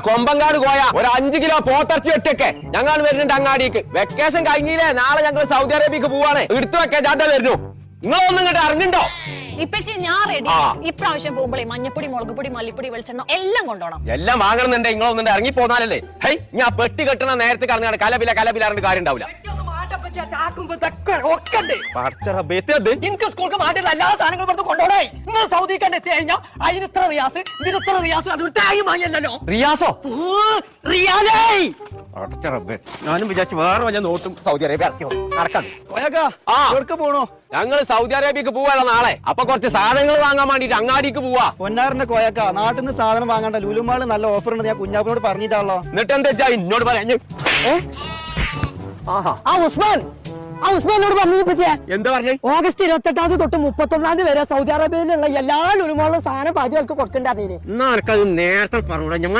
കൊമ്പങ്കാട് കോയ ഒരു 5 കിലോ പോത്തിറച്ചി വെട്ടൊക്കെ ഞങ്ങൾ വരുന്നുണ്ട് അങ്ങാടിക്ക്. വെക്കേഷൻ കഴിഞ്ഞില്ലേ, നാളെ ഞങ്ങൾ സൗദി അറേബ്യക്ക് പോവാണ്. എടുത്തു വെക്കാൻ ജാഥ വരുന്നു. നിങ്ങളൊന്നും ഇങ്ങോട്ട് അറിഞ്ഞിട്ടോ? ഇപ്പച്ചി ഞാൻ റെഡി. ഇപ്രാവശ്യം പോകുമ്പോഴേ മഞ്ഞപ്പൊടി, മുളക് പൊടി, മല്ലിപ്പൊടി, വെളിച്ചെണ്ണ എല്ലാം കൊണ്ടുപോകണം. എല്ലാം വാങ്ങണമെന്നുണ്ടെ നിങ്ങളൊന്നും ഇറങ്ങി പോന്നാലല്ലേ. ഹൈ, ഞാൻ പെട്ടി കെട്ടണ നേരത്തെ കറങ്ങാണ്. കലപില കലപിലാറിന്റെ കാര്യം ഉണ്ടാവില്ല. എനിക്ക് സ്കൂൾക്ക് മാറ്റിയുള്ള എല്ലാ സാധനങ്ങളും കൊണ്ടുപോകണേ. നിങ്ങൾ സൗദിക്കാൻ എത്തി കഴിഞ്ഞാൽ അതിന് ഇത്ര റിയാസ്, ഇതിന് ഇത്ര റിയാസ്, അത് ടാഗ് വാങ്ങിയല്ലോ. റിയാസോ? റിയാലേ ഞാനും വിചാരിച്ചു വേറെ വല്ല നോട്ടും സൗദി അറേബ്യ ഇറക്കിയോ നടക്കാൻ പോണോ? ഞങ്ങൾ സൗദി അറേബ്യക്ക് പോവാനുള്ള നാളെ. അപ്പൊ കുറച്ച് സാധനങ്ങൾ വാങ്ങാൻ വേണ്ടിട്ട് അങ്ങാടിക്ക് പോവാ. പൊന്നാറിന്റെ കോയക്ക നാട്ടിൽ നിന്ന് സാധനം വാങ്ങണ്ട, ലുലുമാള് നല്ല ഓഫർ ഉണ്ട്. ഞാൻ കുഞ്ഞാപ്പിനോട് പറഞ്ഞിട്ടാണല്ലോ. എന്നിട്ട് എന്താ എന്നോട് പറയാ? ഉസ്മാനോട് പറഞ്ഞു. എന്താ പറഞ്ഞു? ഓഗസ്റ്റ് 28 തൊട്ട് 31 വരെ സൗദി അറേബ്യയിലുള്ള എല്ലാ ലുലുമാളും സാധനം പാചകർക്ക് കൊടുക്കണ്ടേ? എന്നാ നേരത്തെ പറഞ്ഞു. ഞാൻ